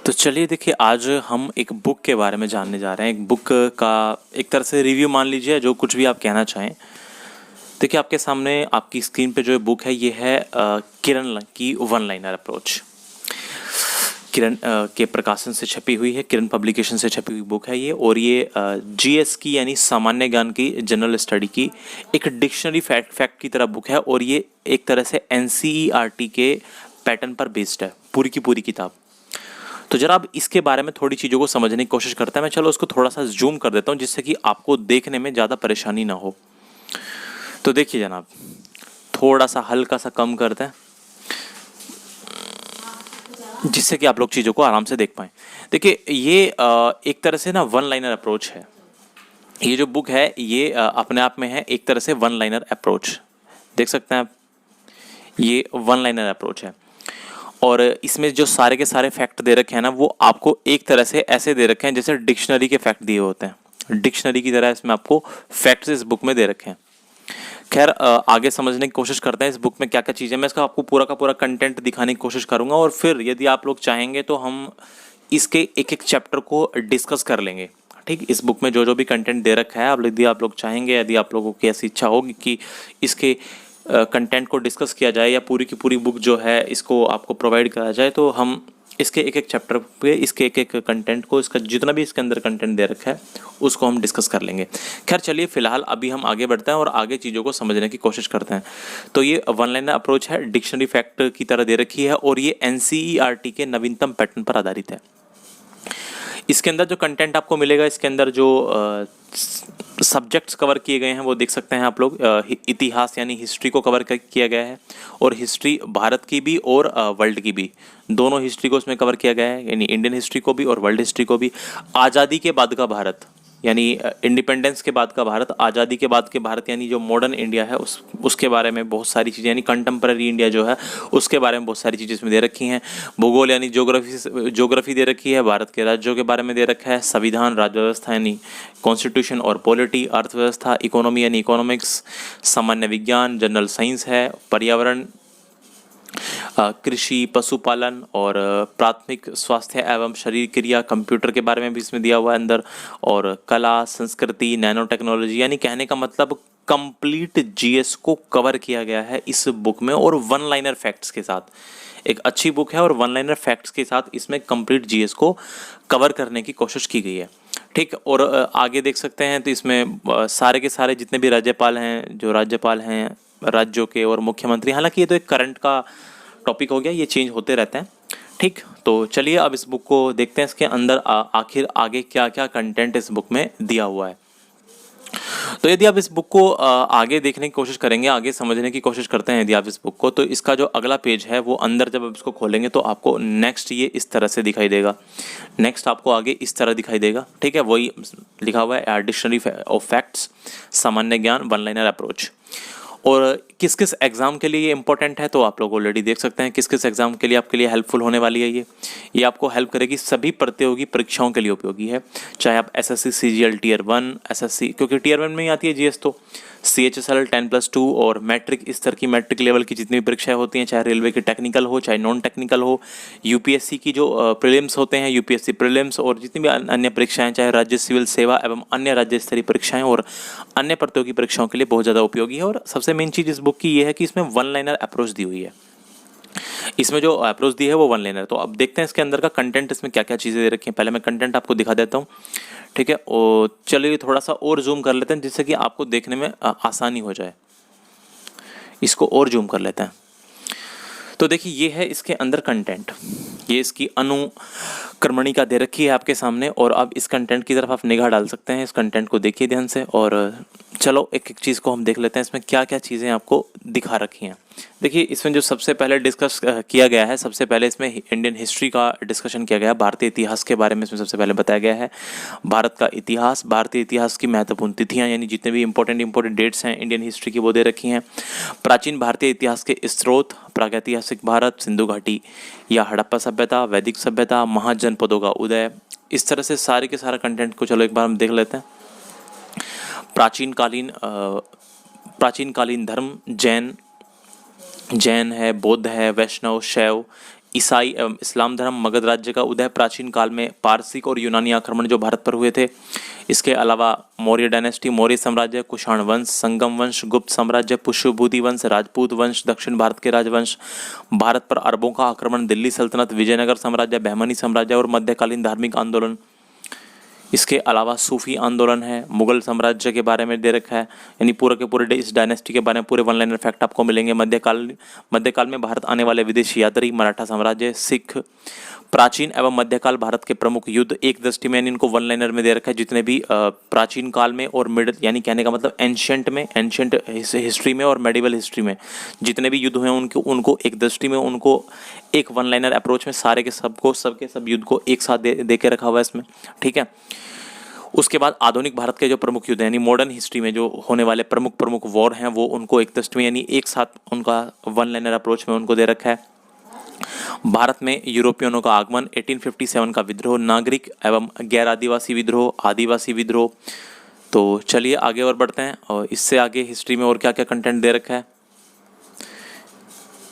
तो चलिए देखिए, आज हम एक बुक के बारे में जानने जा रहे हैं। एक बुक का एक तरह से रिव्यू मान लीजिए, जो कुछ भी आप कहना चाहें। देखिए, आपके सामने आपकी स्क्रीन पे जो बुक है, ये है किरण की वन लाइनर अप्रोच। किरण के प्रकाशन से छपी हुई है, किरण पब्लिकेशन से छपी हुई बुक है ये। और ये जीएस की यानी सामान्य ज्ञान की, जनरल स्टडी की एक डिक्शनरी फैक्ट की तरह बुक है। और ये एक तरह से एनसीईआरटी के पैटर्न पर बेस्ड है, पूरी की पूरी किताब। तो जरा अब इसके बारे में थोड़ी चीज़ों को समझने की कोशिश करते हैं। मैं चलो उसको थोड़ा सा जूम कर देता हूँ, जिससे कि आपको देखने में ज़्यादा परेशानी ना हो। तो देखिए जनाब, थोड़ा सा हल्का सा कम करते हैं, जिससे कि आप लोग चीज़ों को आराम से देख पाएँ। देखिए, ये एक तरह से ना वन लाइनर अप्रोच है। ये जो बुक है, ये अपने आप में है एक तरह से वन लाइनर अप्रोच। देख सकते हैं आप, ये वन लाइनर अप्रोच है। और इसमें जो सारे के सारे फैक्ट दे रखे हैं ना, वो आपको एक तरह से ऐसे दे रखे हैं जैसे डिक्शनरी के फैक्ट दिए होते हैं। डिक्शनरी की तरह इसमें आपको फैक्ट्स इस बुक में दे रखे हैं। खैर, आगे समझने की कोशिश करते हैं इस बुक में क्या क्या चीज़ें। मैं इसका आपको पूरा का पूरा कंटेंट दिखाने की कोशिश करूंगा, और फिर यदि आप लोग चाहेंगे तो हम इसके एक एक चैप्टर को डिस्कस कर लेंगे। ठीक, इस बुक में जो जो भी कंटेंट दे रखा है, अब यदि आप लोग चाहेंगे, यदि आप लोगों की ऐसी इच्छा होगी कि इसके कंटेंट को डिस्कस किया जाए या पूरी की पूरी बुक जो है इसको आपको प्रोवाइड करा जाए, तो हम इसके एक एक चैप्टर पे इसके एक एक कंटेंट को, इसका जितना भी इसके अंदर कंटेंट दे रखा है, उसको हम डिस्कस कर लेंगे। खैर चलिए, फिलहाल अभी हम आगे बढ़ते हैं और आगे चीज़ों को समझने की कोशिश करते हैं। तो ये वन लाइनर अप्रोच है, डिक्शनरी फैक्ट की तरह दे रखी है, और ये एनसीईआरटी के नवीनतम पैटर्न पर आधारित है। इसके अंदर जो कंटेंट आपको मिलेगा, इसके अंदर जो सब्जेक्ट्स कवर किए गए हैं वो देख सकते हैं आप लोग। इतिहास यानी हिस्ट्री को कवर किया गया है, और हिस्ट्री भारत की भी और वर्ल्ड की भी, दोनों हिस्ट्री को इसमें कवर किया गया है, यानी इंडियन हिस्ट्री को भी और वर्ल्ड हिस्ट्री को भी। आज़ादी के बाद का भारत यानी इंडिपेंडेंस के बाद का भारत, आज़ादी के बाद के भारत यानी जो मॉडर्न इंडिया है, उसके बारे में बहुत सारी चीज़ें, यानी कंटेम्प्रेरी इंडिया जो है उसके बारे में बहुत सारी चीज़ें इसमें दे रखी हैं। भूगोल यानी ज्योग्राफी दे रखी है, भारत के राज्यों के बारे में दे रखा है। संविधान, राज्य व्यवस्था यानी कॉन्स्टिट्यूशन और पॉलिटी, अर्थव्यवस्था, इकोनॉमी यानी इकोनॉमिक्स, सामान्य विज्ञान, जनरल साइंस है, पर्यावरण, कृषि, पशुपालन और प्राथमिक स्वास्थ्य एवं शरीर क्रिया, कंप्यूटर के बारे में भी इसमें दिया हुआ है अंदर, और कला, संस्कृति, नैनो टेक्नोलॉजी, यानी कहने का मतलब कंप्लीट जीएस को कवर किया गया है इस बुक में, और वन लाइनर फैक्ट्स के साथ। एक अच्छी बुक है और वन लाइनर फैक्ट्स के साथ इसमें कंप्लीट जीएस को कवर करने की कोशिश की गई है। ठीक, और आगे देख सकते हैं तो इसमें सारे के सारे जितने भी राज्यपाल हैं, जो राज्यपाल हैं राज्यों के, और मुख्यमंत्री, हालांकि ये तो एक करंट का टॉपिक हो गया, ये चेंज होते रहते हैं। ठीक, तो चलिए अब इस बुक को देखते हैं, इसके अंदर आखिर आगे क्या क्या कंटेंट इस बुक में दिया हुआ है। तो यदि आप इस बुक को आगे देखने की कोशिश करेंगे, आगे समझने की कोशिश करते हैं यदि आप इस बुक को, तो इसका जो अगला पेज है वो अंदर जब आप इसको खोलेंगे तो आपको नेक्स्ट ये इस तरह से दिखाई देगा। नेक्स्ट आपको आगे इस तरह दिखाई देगा। ठीक है, वही लिखा हुआ है डिक्शनरी ऑफ फैक्ट्स, सामान्य ज्ञान, वन लाइनर अप्रोच। और किस किस एग्ज़ाम के लिए ये इंपॉर्टेंट है, तो आप लोग ऑलरेडी देख सकते हैं किस किस एग्ज़ाम के लिए आपके लिए हेल्पफुल होने वाली है। ये आपको हेल्प करेगी, सभी प्रतियोगी परीक्षाओं के लिए उपयोगी है, चाहे आप एसएससी सीजीएल टियर 1, एसएससी, क्योंकि टियर 1 में ही आती है जीएस, तो सीएचएसएल 10+2 और मैट्रिक, इस तरह की मैट्रिक लेवल की जितनी भी परीक्षाएं होती हैं, चाहे रेलवे की टेक्निकल हो चाहे नॉन टेक्निकल हो, यूपीएससी की जो प्रीलिम्स होते हैं, यूपीएससी प्रीलिम्स, और जितनी भी अन्य परीक्षाएं, चाहे राज्य सिविल सेवा एवं अन्य राज्य स्तरीय परीक्षाएं और अन्य प्रतियोगी परीक्षाओं के लिए बहुत ज़्यादा उपयोगी है। और सबसे मेन चीज़ इस बुक की ये है कि इसमें वन लाइनर अप्रोच दी हुई है। इसमें जो अप्रोच दी है वो वन लाइनर। तो अब देखते हैं इसके अंदर का कंटेंट, इसमें क्या क्या चीज़ें दे रखी हैं। पहले मैं कंटेंट आपको दिखा देता हूँ। ठीक है, और चलिए थोड़ा सा और जूम कर लेते हैं, जिससे कि आपको देखने में आसानी हो जाए। इसको और जूम कर लेते हैं। तो देखिए, ये है इसके अंदर कंटेंट, ये इसकी अनुक्रमणिका दे रखी है आपके सामने, और अब इस कंटेंट की तरफ आप निगाह डाल सकते हैं। इस कंटेंट को देखिए ध्यान से, और चलो एक एक चीज़ को हम देख लेते हैं, इसमें क्या क्या चीज़ें आपको दिखा रखी हैं। देखिए, इसमें जो सबसे पहले डिस्कस किया गया है, सबसे पहले इसमें इंडियन हिस्ट्री का डिस्कशन किया गया है, भारतीय इतिहास के बारे में इसमें सबसे पहले बताया गया है। भारत का इतिहास, भारतीय इतिहास की महत्वपूर्ण तिथियाँ, यानी जितने भी इंपॉर्टेंट डेट्स हैं इंडियन हिस्ट्री की, वो दे रखी हैं। प्राचीन भारतीय इतिहास के स्रोत, प्रागैतिहासिक भारत, सिंधु घाटी या हड़प्पा सभ्यता, वैदिक सभ्यता, महाजनपदों का उदय, इस तरह से सारे के सारा कंटेंट को चलो एक बार हम देख लेते हैं। प्राचीन कालीन धर्म, जैन है, बौद्ध है, वैष्णव, शैव, ईसाई एवं इस्लाम धर्म, मगध राज्य का उदय, प्राचीन काल में पारसिक और यूनानी आक्रमण जो भारत पर हुए थे। इसके अलावा मौर्य डायनेस्टी, मौर्य साम्राज्य, कुषाण वंश, संगम वंश, गुप्त साम्राज्य, पुष्यभूति वंश, राजपूत वंश, दक्षिण भारत के राजवंश, भारत पर अरबों का आक्रमण, दिल्ली सल्तनत, विजयनगर साम्राज्य, बहमनी साम्राज्य और मध्यकालीन धार्मिक आंदोलन। इसके अलावा सूफी आंदोलन है, मुगल साम्राज्य के बारे में दे रखा है, यानी पूरे के पूरे इस डायनेस्टी के बारे में पूरे वन लाइनर फैक्ट आपको मिलेंगे। मध्यकाल में भारत आने वाले विदेशी यात्री, मराठा साम्राज्य, सिख, प्राचीन एवं मध्यकाल भारत के प्रमुख युद्ध, एक दृष्टि में इनको वन लाइनर में दे रखा है जितने भी प्राचीन काल में और मिडिल, यानी कहने का मतलब एंशियंट हिस्ट्री में और मेडिवल हिस्ट्री में जितने भी युद्ध हुए उनको एक दृष्टि में उनको एक वन लाइनर अप्रोच में सारे के सब युद्ध को एक साथ दे के रखा हुआ है इसमें, ठीक है। उसके बाद आधुनिक भारत के जो प्रमुख युद्ध यानी मॉडर्न हिस्ट्री में जो होने वाले प्रमुख वॉर हैं वो उनको एक दृष्टि में यानी एक साथ उनका वन लाइनर अप्रोच में उनको दे रखा है। भारत में यूरोपियनों का आगमन, 1857 का विद्रोह, नागरिक एवं गैर आदिवासी विद्रोह, आदिवासी विद्रोह। तो चलिए आगे और बढ़ते हैं और इससे आगे हिस्ट्री में और क्या क्या कंटेंट दे रखा है।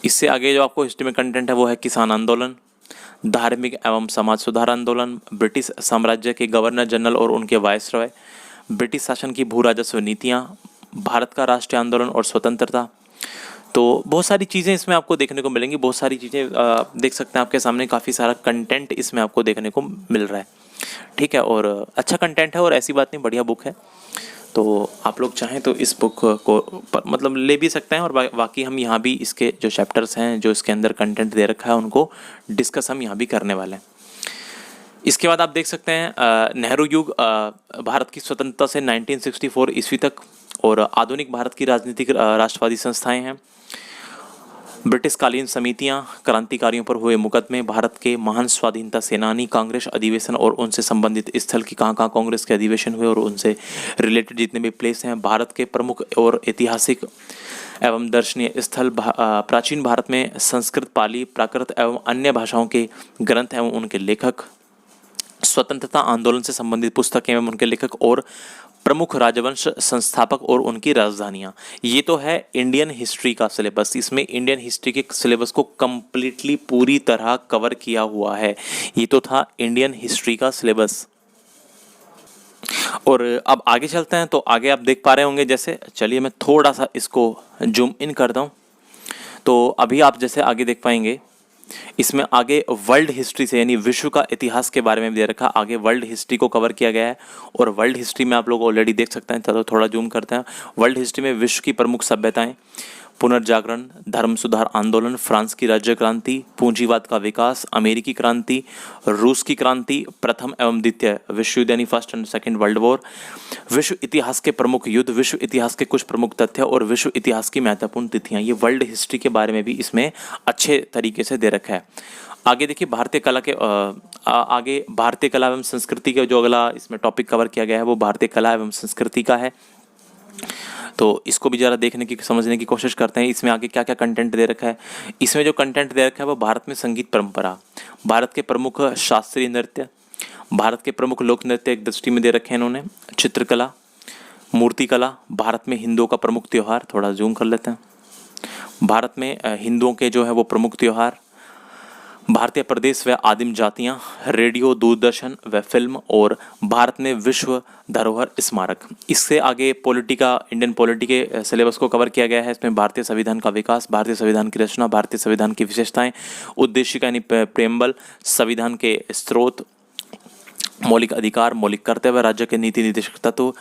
इससे आगे जो आपको हिस्ट्री में कंटेंट है वो है किसान आंदोलन, धार्मिक एवं समाज सुधार आंदोलन, ब्रिटिश साम्राज्य के गवर्नर जनरल और उनके वायसरॉय, ब्रिटिश शासन की भू राजस्व नीतियाँ, भारत का राष्ट्रीय आंदोलन और स्वतंत्रता। तो बहुत सारी चीज़ें इसमें आपको देखने को मिलेंगी, बहुत सारी चीज़ें देख सकते हैं आपके सामने, काफ़ी सारा कंटेंट इसमें आपको देखने को मिल रहा है, ठीक है। और अच्छा कंटेंट है और ऐसी बात नहीं, बढ़िया बुक है। तो आप लोग चाहें तो इस बुक को मतलब ले भी सकते हैं और बाकी हम यहाँ भी इसके जो चैप्टर्स हैं जो इसके अंदर कंटेंट दे रखा है उनको डिस्कस हम यहाँ भी करने वाले हैं। इसके बाद आप देख सकते हैं नेहरू युग, भारत की स्वतंत्रता से 1964 ईस्वी तक, और आधुनिक भारत की राजनीतिक राष्ट्रवादी संस्थाएं हैं, ब्रिटिश कालीन समितियां, क्रांतिकारियों पर हुए मुकदमे, भारत के महान स्वाधीनता सेनानी, कांग्रेस अधिवेशन और उनसे संबंधित स्थल की कहाँ कहाँ कांग्रेस के अधिवेशन हुए और उनसे रिलेटेड जितने भी प्लेस हैं, भारत के प्रमुख और ऐतिहासिक एवं दर्शनीय स्थल, प्राचीन भारत में संस्कृत, पाली, प्राकृत एवं अन्य भाषाओं के ग्रंथ एवं उनके लेखक, स्वतंत्रता आंदोलन से संबंधित पुस्तकें एवं उनके लेखक और प्रमुख राजवंश संस्थापक और उनकी राजधानियां। ये तो है इंडियन हिस्ट्री का सिलेबस। इसमें इंडियन हिस्ट्री के सिलेबस को कंप्लीटली पूरी तरह कवर किया हुआ है। ये तो था इंडियन हिस्ट्री का सिलेबस। और अब आगे चलते हैं, तो आगे आप देख पा रहे होंगे, जैसे चलिए मैं थोड़ा सा इसको जूम इन करता हूँ। तो अभी आप जैसे आगे देख पाएंगे, इसमें आगे वर्ल्ड हिस्ट्री से यानी विश्व का इतिहास के बारे में दे रखा, आगे वर्ल्ड हिस्ट्री को कवर किया गया है। और वर्ल्ड हिस्ट्री में आप लोग ऑलरेडी देख सकते हैं, चलो थोड़ा जूम करते हैं। वर्ल्ड हिस्ट्री में विश्व की प्रमुख सभ्यताएं, पुनर्जागरण, धर्म सुधार आंदोलन, फ्रांस की राज्य क्रांति, पूंजीवाद का विकास, अमेरिकी क्रांति, रूस की क्रांति, प्रथम एवं द्वितीय विश्व युद्ध यानी first and second world war, विश्व इतिहास के प्रमुख युद्ध, विश्व इतिहास के कुछ प्रमुख तथ्य और विश्व इतिहास की महत्वपूर्ण तिथियां। ये वर्ल्ड हिस्ट्री के बारे में भी इसमें अच्छे तरीके से दे रखा है। आगे देखिए भारतीय कला के आगे भारतीय कला एवं संस्कृति का जो अगला इसमें टॉपिक कवर किया गया है वो भारतीय कला एवं संस्कृति का है। तो इसको भी ज़रा देखने की समझने की कोशिश करते हैं। इसमें आगे क्या क्या कंटेंट दे रखा है। इसमें जो कंटेंट दे रखा है वो भारत में संगीत परंपरा, भारत के प्रमुख शास्त्रीय नृत्य, भारत के प्रमुख लोक नृत्य एक दृष्टि में दे रखे हैं इन्होंने, चित्रकला, मूर्तिकला, भारत में हिंदुओं का प्रमुख त्यौहार, थोड़ा जूम कर लेते हैं, भारत में हिंदुओं के जो है वो प्रमुख त्यौहार, भारतीय प्रदेश व आदिम जातियां, रेडियो, दूरदर्शन व फिल्म, और भारत में विश्व धरोहर स्मारक। इससे आगे इंडियन पॉलिटी के सिलेबस को कवर किया गया है। इसमें भारतीय संविधान का विकास, भारतीय संविधान की रचना, भारतीय संविधान की विशेषताएं, उद्देशिका यानी प्रेम्बल, संविधान के स्रोत, मौलिक अधिकार, मौलिक कर्तव्य, राज्य के नीति निर्देशक तत्व,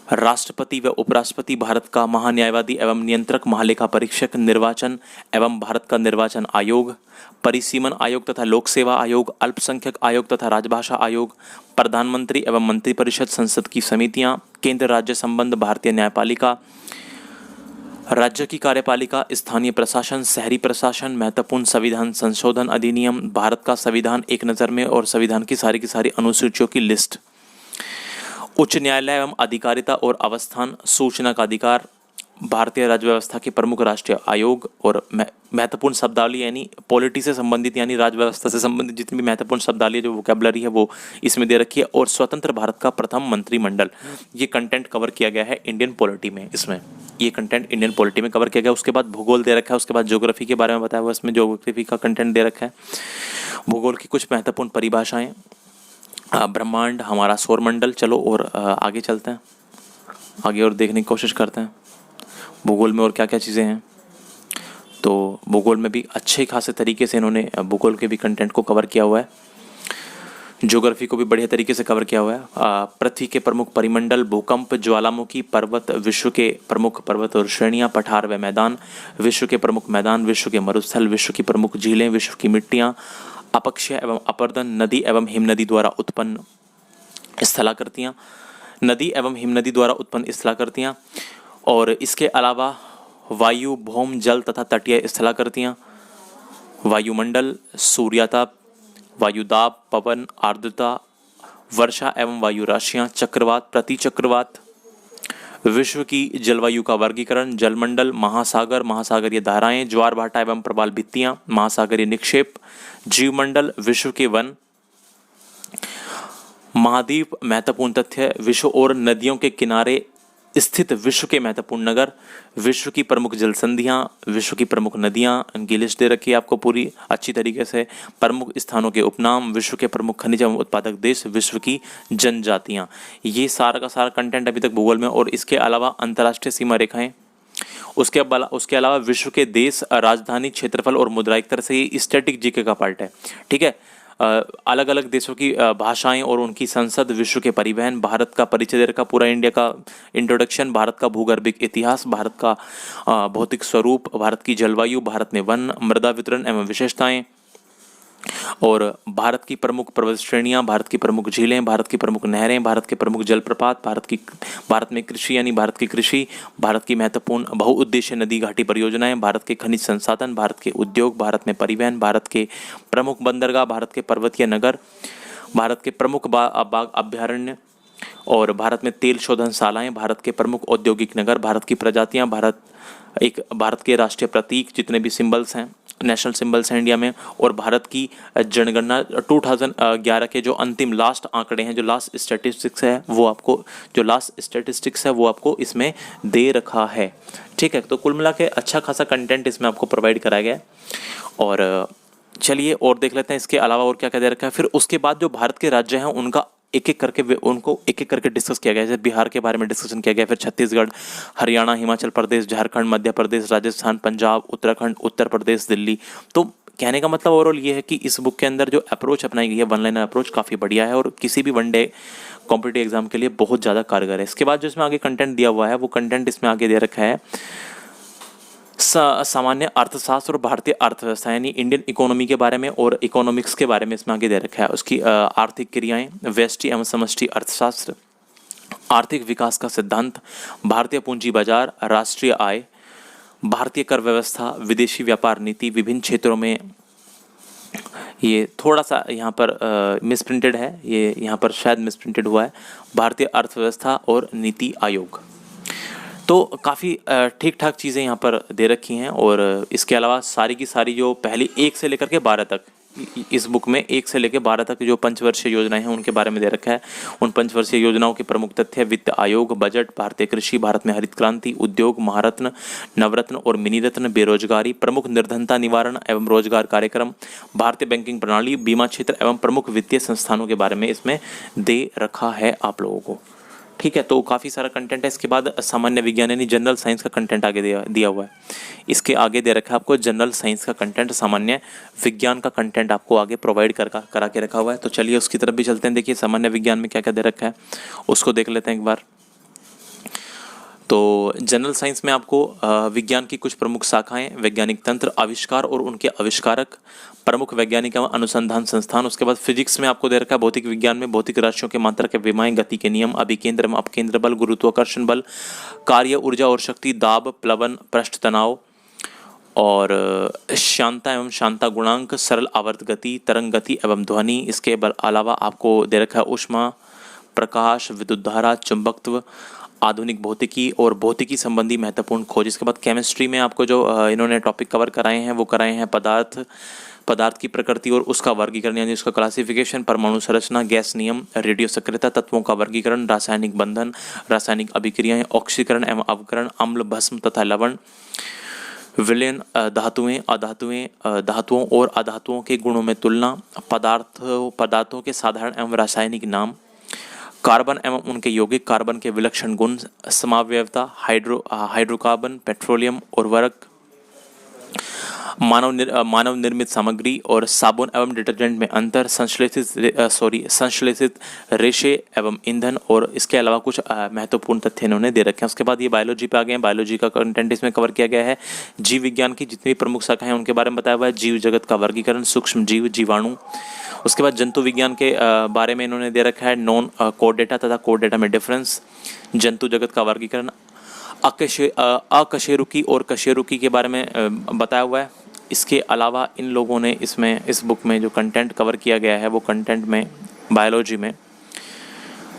राष्ट्रपति व उपराष्ट्रपति, भारत का महान्यायवादी एवं नियंत्रक, महालेखा परीक्षक, निर्वाचन एवं भारत का निर्वाचन आयोग, परिसीमन आयोग तथा लोक सेवा आयोग, अल्पसंख्यक आयोग तथा राजभाषा आयोग, प्रधानमंत्री एवं मंत्रिपरिषद, संसद की समितियां, केंद्र राज्य संबंध, भारतीय न्यायपालिका, राज्य की कार्यपालिका, स्थानीय प्रशासन, शहरी प्रशासन, महत्वपूर्ण संविधान संशोधन अधिनियम, भारत का संविधान एक नज़र में और संविधान की सारी अनुसूचियों की लिस्ट, उच्च न्यायालय एवं अधिकारिता और अवस्थान, सूचना का अधिकार, भारतीय राज्य व्यवस्था के प्रमुख राष्ट्रीय आयोग और महत्वपूर्ण शब्दावली यानी पॉलिटी से संबंधित यानी राज्य व्यवस्था से संबंधित जितनी भी महत्वपूर्ण शब्दावली जो वोकैबुलरी है वो इसमें दे रखी है। और स्वतंत्र भारत का प्रथम मंत्रिमंडल, ये कंटेंट कवर किया गया है इंडियन पॉलिटी में। इसमें ये कंटेंट इंडियन पॉलिटी में कवर किया गया। उसके बाद भूगोल दे रखा है, उसके बाद ज्योग्राफी के बारे में बताया हुआ, इसमें ज्योग्राफी का कंटेंट दे रखा है। भूगोल की कुछ महत्वपूर्ण परिभाषाएं, ब्रह्मांड, हमारा सौरमंडल। चलो और आगे चलते हैं, आगे और देखने की कोशिश करते हैं भूगोल में और क्या क्या चीज़ें हैं। तो भूगोल में भी अच्छे खासे तरीके से इन्होंने भूगोल के भी कंटेंट को कवर किया हुआ है। ज्योग्राफी को भी बढ़िया तरीके से कवर किया हुआ है। पृथ्वी के प्रमुख परिमंडल, भूकंप, ज्वालामुखी, पर्वत, विश्व के प्रमुख पर्वत और श्रेणियाँ, पठार व मैदान, विश्व के प्रमुख मैदान, विश्व के मरुस्थल, विश्व की प्रमुख झीलें, विश्व की मिट्टियाँ, अपक्षय एवं अपर्दन, नदी एवं हिमनदी द्वारा उत्पन्न स्थलाकृतियाँ, नदी एवं हिमनदी द्वारा उत्पन्न स्थलाकृतियाँ, और इसके अलावा वायु, भौम, जल तथा तटीय स्थलाकृतियाँ, वायुमंडल, सूर्याताप, वायुदाब, पवन, आर्द्रता, वर्षा एवं वायु राशियाँ, चक्रवात, प्रतिचक्रवात, विश्व की जलवायु का वर्गीकरण, जलमंडल, महासागर, महासागरीय धाराएं, ज्वार भाटा एवं प्रवाल भित्तियां, महासागरीय निक्षेप, जीवमंडल, विश्व के वन, महाद्वीप, महत्वपूर्ण तथ्य, विश्व और नदियों के किनारे स्थित विश्व के महत्वपूर्ण नगर, विश्व की प्रमुख जल संधियां, विश्व की प्रमुख नदियां, इनकी लिस्ट दे रखी है आपको पूरी अच्छी तरीके से, प्रमुख स्थानों के उपनाम, विश्व के प्रमुख खनिज एवं उत्पादक देश, विश्व की जनजातियां। ये सारा का सारा कंटेंट अभी तक भूगोल में। और इसके अलावा अंतर्राष्ट्रीय सीमा रेखाएं, उसके अलावा विश्व के देश, राजधानी, क्षेत्रफल और मुद्रा। एक तरह से ये स्टैटिक जीके का पार्ट है, ठीक है। अलग अलग देशों की भाषाएं और उनकी संसद, विश्व के परिवहन, भारत का परिचय दे रखा, पूरा इंडिया का इंट्रोडक्शन, भारत का भूगर्भिक इतिहास, भारत का भौतिक स्वरूप, भारत की जलवायु, भारत में वन, मृदा वितरण एवं विशेषताएं, और भारत की प्रमुख पर्वत श्रेणियां, भारत की प्रमुख झीलें, भारत की प्रमुख नहरें, भारत के प्रमुख जलप्रपात, भारत में कृषि यानी भारत की कृषि, भारत की महत्वपूर्ण बहुउद्देशीय नदी घाटी परियोजनाएं, भारत के खनिज संसाधन, भारत के उद्योग, भारत में परिवहन, भारत के प्रमुख बंदरगाह, भारत के पर्वतीय नगर, भारत के प्रमुख बाघ अभ्यारण्य, और भारत में तेल शोधनशालाएं, भारत के प्रमुख औद्योगिक नगर, भारत की प्रजातियां, भारत के राष्ट्रीय प्रतीक जितने भी सिंबल्स हैं, नेशनल सिंबल्स हैं इंडिया में, और भारत की जनगणना 2011 के जो अंतिम लास्ट आंकड़े हैं, जो लास्ट स्टैटिस्टिक्स है वो आपको इसमें दे रखा है, ठीक है। तो कुल मिला के अच्छा खासा कंटेंट इसमें आपको प्रोवाइड कराया गया है। और चलिए और देख लेते हैं इसके अलावा और क्या क्या दे रखा है। फिर उसके बाद जो भारत के राज्य हैं उनको एक एक करके डिस्कस किया गया। जैसे बिहार के बारे में डिस्कशन किया गया, फिर छत्तीसगढ़, हरियाणा, हिमाचल प्रदेश, झारखंड, मध्य प्रदेश, राजस्थान, पंजाब, उत्तराखंड, उत्तर प्रदेश, दिल्ली। तो कहने का मतलब ओवरऑल ये है कि इस बुक के अंदर जो अप्रोच अपनाई गई है, वन लाइनर अप्रोच, काफ़ी बढ़िया है और किसी भी वनडे कॉम्पिटिटिव एग्जाम के लिए बहुत ज़्यादा कारगर है। इसके बाद जो इसमें आगे कंटेंट दिया हुआ है वो कंटेंट इसमें आगे दे रखा है सामान्य अर्थशास्त्र और भारतीय अर्थव्यवस्था यानी इंडियन इकोनॉमी के बारे में और इकोनॉमिक्स के बारे में इसमें आगे दे रखा है। उसकी आर्थिक क्रियाएं, व्यष्टि एवं समष्टि अर्थशास्त्र, आर्थिक विकास का सिद्धांत, भारतीय पूंजी बाजार, राष्ट्रीय आय, भारतीय कर व्यवस्था, विदेशी व्यापार नीति, विभिन्न क्षेत्रों में। ये थोड़ा सा यहाँ पर मिसप्रिंटेड है, ये यहाँ पर शायद मिसप्रिंटेड हुआ है, भारतीय अर्थव्यवस्था और नीति आयोग। तो काफ़ी ठीक ठाक चीज़ें यहाँ पर दे रखी हैं। और इसके अलावा सारी की सारी जो पहली 1 से लेकर के 12 तक, इस बुक में 1 से लेकर 12 तक जो पंचवर्षीय योजनाएं हैं उनके बारे में दे रखा है। उन पंचवर्षीय योजनाओं के प्रमुख तथ्य, वित्त आयोग, बजट, भारतीय कृषि, भारत में हरित क्रांति, उद्योग, महारत्न, नवरत्न और मिनी रत्न, बेरोजगारी, प्रमुख निर्धनता निवारण एवं रोजगार कार्यक्रम, भारतीय बैंकिंग प्रणाली, बीमा क्षेत्र एवं प्रमुख वित्तीय संस्थानों के बारे में इसमें दे रखा है आप लोगों को, ठीक है। तो काफ़ी सारा कंटेंट है। इसके बाद सामान्य विज्ञान यानी जनरल साइंस का कंटेंट आगे दिया हुआ है। इसके आगे दे रखा है आपको जनरल साइंस का कंटेंट, सामान्य विज्ञान का कंटेंट आपको आगे प्रोवाइड करा के रखा हुआ है। तो चलिए उसकी तरफ भी चलते हैं। देखिए सामान्य विज्ञान में क्या क्या दे रखा है उसको देख लेते हैं एक बार। तो जनरल साइंस में आपको विज्ञान की कुछ प्रमुख शाखाएं, वैज्ञानिक तंत्र, आविष्कार और उनके आविष्कारक, प्रमुख वैज्ञानिक एवं अनुसंधान संस्थान। उसके बाद फिजिक्स में आपको दे रखा है भौतिक विज्ञान में भौतिक राशियों के मात्रा के विमाएं, गति के नियम, अभिकेंद्र एवं अपकेंद्र बल, गुरुत्वाकर्षण बल, कार्य, ऊर्जा और शक्ति, दाब, प्लवन, पृष्ठ तनाव और श्यानता एवं शांता गुणांक, सरल आवर्त गति, तरंग गति एवं ध्वनि। इसके अलावा आपको दे रखा है ऊष्मा, प्रकाश, विद्युत धारा, चुंबकत्व, आधुनिक भौतिकी और भौतिकी संबंधी महत्वपूर्ण खोज। इसके बाद केमिस्ट्री में आपको जो इन्होंने टॉपिक कवर कराए हैं वो कराए हैं पदार्थ की प्रकृति और उसका वर्गीकरण यानी उसका क्लासिफिकेशन, परमाणु संरचना, गैस नियम, रेडियो सक्रियता, तत्वों का वर्गीकरण, रासायनिक बंधन, रासायनिक अभिक्रियाएं, ऑक्सीकरण एवं अवकरण, अम्ल, भस्म तथा लवण, विलयन, धातुओं और अधातुओं के गुणों में तुलना, पदार्थों के साधारण एवं रासायनिक नाम, कार्बन एवं उनके यौगिक, कार्बन के विलक्षण गुण, समावयवता, हाइड्रोकार्बन, पेट्रोलियम, उर्वरक, मानव निर्मित सामग्री और साबुन एवं डिटर्जेंट में अंतर, संश्लेषित रेशे एवं ईंधन, और इसके अलावा कुछ महत्वपूर्ण तथ्य इन्होंने दे रखे हैं। उसके बाद ये बायोलॉजी पे आ गए हैं। बायोलॉजी का कंटेंट इसमें कवर किया गया है। जीव विज्ञान की जितनी भी प्रमुख शाखाएं हैं उनके बारे में बताया हुआ है। जीव जगत का वर्गीकरण, सूक्ष्म जीव, जीवाणु। उसके बाद जंतु विज्ञान के बारे में इन्होंने दे रखा है। नॉन कोड डेटा तथा कोड डेटा में डिफरेंस, जंतु जगत का वर्गीकरण, अकशेरुकी और कशेरुकी के बारे में बताया हुआ है। इसके अलावा इन लोगों ने इस बुक में जो कंटेंट कवर किया गया है वो कंटेंट में बायोलॉजी में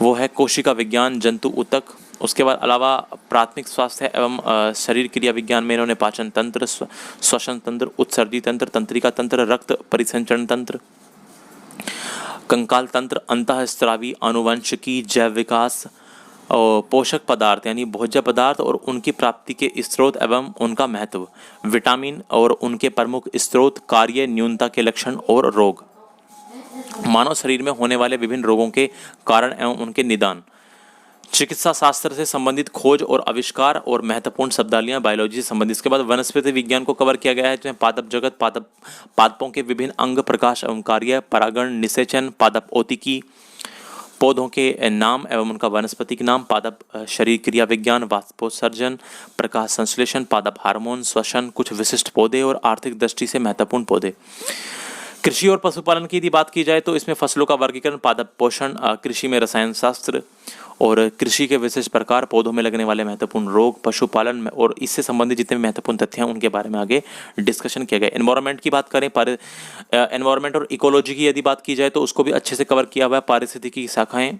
वो है कोशिका विज्ञान, जंतु ऊतक। उसके बाद अलावा प्राथमिक स्वास्थ्य एवं शरीर क्रिया विज्ञान में इन्होंने पाचन तंत्र, श्वसन तंत्र, उत्सर्जी तंत्र, तंत्रिका तंत्र, रक्त परिसंचरण तंत्र, कंकाल तंत्र, अंतःस्रावी, आनुवंशिकी, जैव विकास, और पोषक पदार्थ यानी भोज्य पदार्थ और उनकी प्राप्ति के स्रोत एवं उनका महत्व, विटामिन और उनके प्रमुख स्रोत, कार्य, न्यूनता के लक्षण और रोग, मानव शरीर में होने वाले विभिन्न रोगों के कारण एवं उनके निदान, चिकित्सा शास्त्र से संबंधित खोज और आविष्कार और महत्वपूर्ण शब्दावलियां बायोलॉजी से संबंधित। इसके बाद वनस्पति विज्ञान को कवर किया गया है जिसमें पादप जगत, पादपों के विभिन्न अंग, प्रकाश एवं कार्य, परागण, निषेचन, पादप औतिकी, पौधों के नाम एवं उनका वनस्पतिक नाम, पादप शरीर क्रिया विज्ञान, वाष्पोत्सर्जन, प्रकाश संश्लेषण, पादप हार्मोन, श्वसन, कुछ विशिष्ट पौधे और आर्थिक दृष्टि से महत्वपूर्ण पौधे। कृषि और पशुपालन की यदि बात की जाए तो इसमें फसलों का वर्गीकरण, पादप पोषण, कृषि में रसायन शास्त्र और कृषि के विशिष्ट प्रकार, पौधों में लगने वाले महत्वपूर्ण रोग, पशुपालन में और इससे संबंधित जितने भी महत्वपूर्ण तथ्य हैं उनके बारे में आगे डिस्कशन किया गया। एनवायरनमेंट की बात करें, एनवायरनमेंट और इकोलॉजी की यदि बात की जाए तो उसको भी अच्छे से कवर किया हुआ है। पारिस्थितिकी की शाखाएं,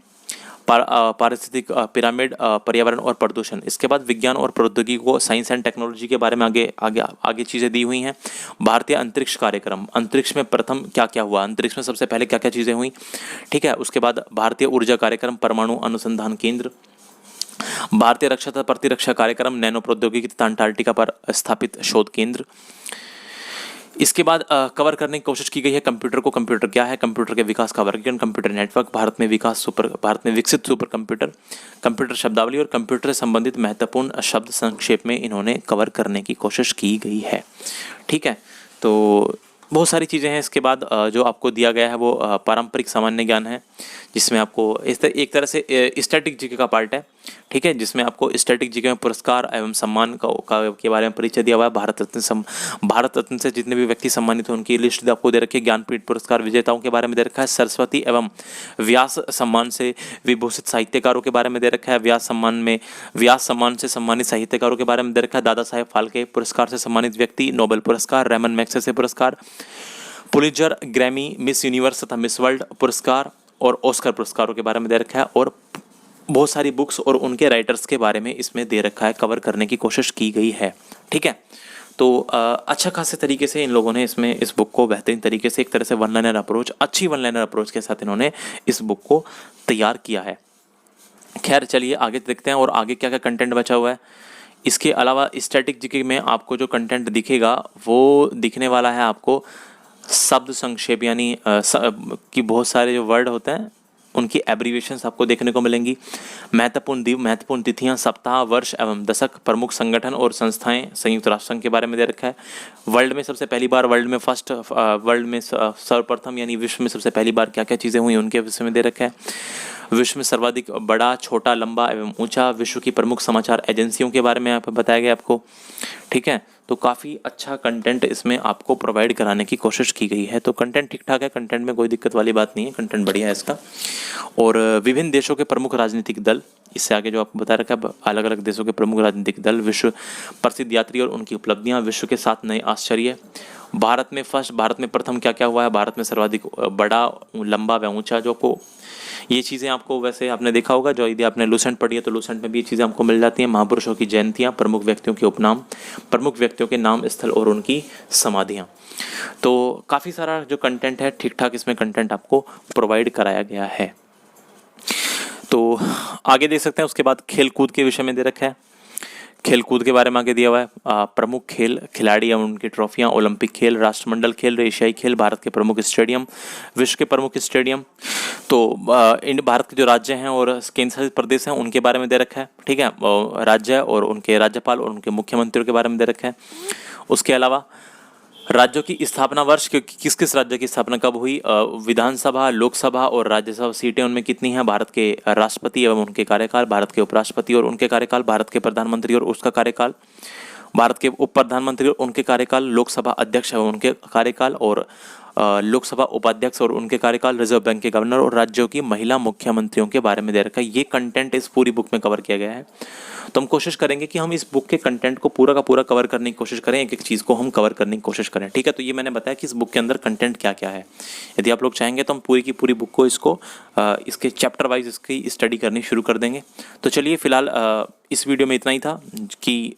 पारिस्थितिक पिरामिड, पर्यावरण और प्रदूषण। इसके बाद विज्ञान और प्रौद्योगिकी को, साइंस एंड टेक्नोलॉजी के बारे में आगे चीज़ें दी हुई हैं। भारतीय अंतरिक्ष कार्यक्रम, अंतरिक्ष में प्रथम क्या क्या हुआ, अंतरिक्ष में सबसे पहले क्या क्या चीज़ें हुई, ठीक है। उसके बाद भारतीय ऊर्जा कार्यक्रम, परमाणु अनुसंधान केंद्र, भारतीय रक्षा तथा प्रतिरक्षा कार्यक्रम, नैनो प्रौद्योगिकी तथा अंटार्कटिका पर स्थापित शोध केंद्र। इसके बाद कवर करने की कोशिश की गई है कंप्यूटर क्या है, कंप्यूटर के विकास का वर्गीकरण, कंप्यूटर नेटवर्क, भारत में विकसित सुपर कंप्यूटर शब्दावली और कंप्यूटर से संबंधित महत्वपूर्ण शब्द संक्षेप में इन्होंने कवर करने की कोशिश की गई है, ठीक है। तो बहुत सारी चीज़ें हैं। इसके बाद जो आपको दिया गया है वो पारंपरिक सामान्य ज्ञान है जिसमें आपको एक तरह से स्टैटिक जीके का पार्ट है, ठीक है, जिसमें आपको स्टैटिक जीके में पुरस्कार एवं सम्मान के बारे में परिचय दिया हुआ है। भारत रत्न से जितने भी व्यक्ति सम्मानित हैं उनकी लिस्ट आपको दे रखी है। ज्ञानपीठ पुरस्कार विजेताओं के बारे में दे रखा है। सरस्वती एवं व्यास सम्मान से विभूषित साहित्यकारों के बारे में दे रखा है। व्यास सम्मान से सम्मानित साहित्यकारों के बारे में दे रखा है। दादा साहेब फाल्के पुरस्कार से सम्मानित व्यक्ति, नोबेल पुरस्कार, रेमन मैग्सेसे पुरस्कार, पुलित्जर, ग्रैमी, मिस यूनिवर्स तथा मिस वर्ल्ड पुरस्कार और ऑस्कर पुरस्कारों के बारे में दे रखा है। और बहुत सारी बुक्स और उनके राइटर्स के बारे में इसमें दे रखा है, कवर करने की कोशिश की गई है, ठीक है। तो अच्छा खासे तरीके से इन लोगों ने इस बुक को बेहतरीन तरीके से एक तरह से अच्छी वन लाइनर अप्रोच के साथ इन्होंने इस बुक को तैयार किया है। खैर चलिए आगे देखते हैं और आगे क्या क्या कंटेंट बचा हुआ है। इसके अलावा स्टैटिक जीके में आपको जो कंटेंट दिखेगा वो दिखने वाला है आपको शब्द संक्षेप यानी कि बहुत सारे जो वर्ड होते हैं उनकी एब्रीविएशंस आपको देखने को मिलेंगी। महत्वपूर्ण द्वीप, महत्वपूर्ण तिथियां, सप्ताह, वर्ष एवं दशक, प्रमुख संगठन और संस्थाएं, संयुक्त राष्ट्र संघ के बारे में दे रखा है। वर्ल्ड में सबसे पहली बार, वर्ल्ड में सर्वप्रथम यानी विश्व में सबसे पहली बार क्या क्या चीज़ें हुई उनके विषय में दे रखा है। विश्व में सर्वाधिक बड़ा, छोटा, लंबा एवं ऊंचा, विश्व की प्रमुख समाचार एजेंसियों के बारे में यहाँ पर बताया गया आपको, ठीक है। तो काफ़ी अच्छा कंटेंट इसमें आपको प्रोवाइड कराने की कोशिश की गई है। तो कंटेंट ठीक ठाक है, कंटेंट में कोई दिक्कत वाली बात नहीं है, कंटेंट बढ़िया है इसका। और विभिन्न देशों के प्रमुख राजनीतिक दल, इससे आगे जो आपको बता रखा है अलग अलग देशों के प्रमुख राजनीतिक दल, विश्व प्रसिद्ध यात्री और उनकी उपलब्धियां, विश्व के 7 नए आश्चर्य, भारत में प्रथम क्या क्या हुआ है, भारत में सर्वाधिक बड़ा, लंबा व ऊंचा, जो को ये चीज़ें आपको, वैसे आपने देखा होगा, जो यदि आपने लूसेंट पढ़ी है तो लूसेंट में भी ये चीज़ें आपको मिल जाती हैं। महापुरुषों की जयंतियाँ, प्रमुख व्यक्तियों के उपनाम, प्रमुख व्यक्तियों के नाम, स्थल और उनकी समाधियाँ। तो काफ़ी सारा जो कंटेंट है, ठीक ठाक इसमें कंटेंट आपको प्रोवाइड कराया गया है। तो आगे देख सकते हैं, उसके बाद खेल कूद के विषय में दे रखा है। खेल कूद के बारे में आगे दिया हुआ है, प्रमुख खेल, खिलाड़ी एवं उनकी ट्रॉफियां, ओलंपिक खेल, राष्ट्रमंडल खेल, एशियाई खेल, भारत के प्रमुख स्टेडियम, विश्व के प्रमुख स्टेडियम। तो इन भारत के जो राज्य हैं और केंद्र शासित प्रदेश हैं उनके बारे में दे रखा है, ठीक है, राज्य और उनके राज्यपाल और उनके मुख्यमंत्रियों के बारे में दे रखा है। उसके अलावा राज्यों की स्थापना वर्ष, क्योंकि किस किस राज्य की स्थापना कब हुई, विधानसभा, लोकसभा और राज्यसभा सीटें उनमें कितनी हैं, भारत के राष्ट्रपति एवं उनके कार्यकाल, भारत के उपराष्ट्रपति और उनके कार्यकाल, भारत के प्रधानमंत्री और उसका कार्यकाल, भारत के उप प्रधानमंत्री और उनके कार्यकाल, लोकसभा अध्यक्ष एवं उनके कार्यकाल और लोकसभा उपाध्यक्ष और उनके कार्यकाल, रिजर्व बैंक के गवर्नर और राज्यों की महिला मुख्यमंत्रियों के बारे में दे रखा है। ये कंटेंट इस पूरी बुक में कवर किया गया है। तो हम कोशिश करेंगे कि हम इस बुक के कंटेंट को पूरा का पूरा कवर करने की कोशिश करें, एक एक चीज़ को हम कवर करने की कोशिश करें, ठीक है। तो ये मैंने बताया कि इस बुक के अंदर कंटेंट क्या क्या है। यदि आप लोग चाहेंगे तो हम पूरी की पूरी बुक को इसके चैप्टर वाइज इसकी स्टडी करनी शुरू कर देंगे। तो चलिए फिलहाल इस वीडियो में इतना ही था कि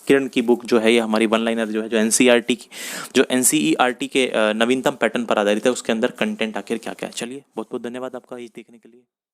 किरण की बुक जो है, ये हमारी वन लाइनर जो है, जो एनसीईआरटी के नवीनतम पैटर्न पर आधारित है, उसके अंदर कंटेंट आखिर क्या क्या है। चलिए, बहुत बहुत धन्यवाद आपका ये देखने के लिए।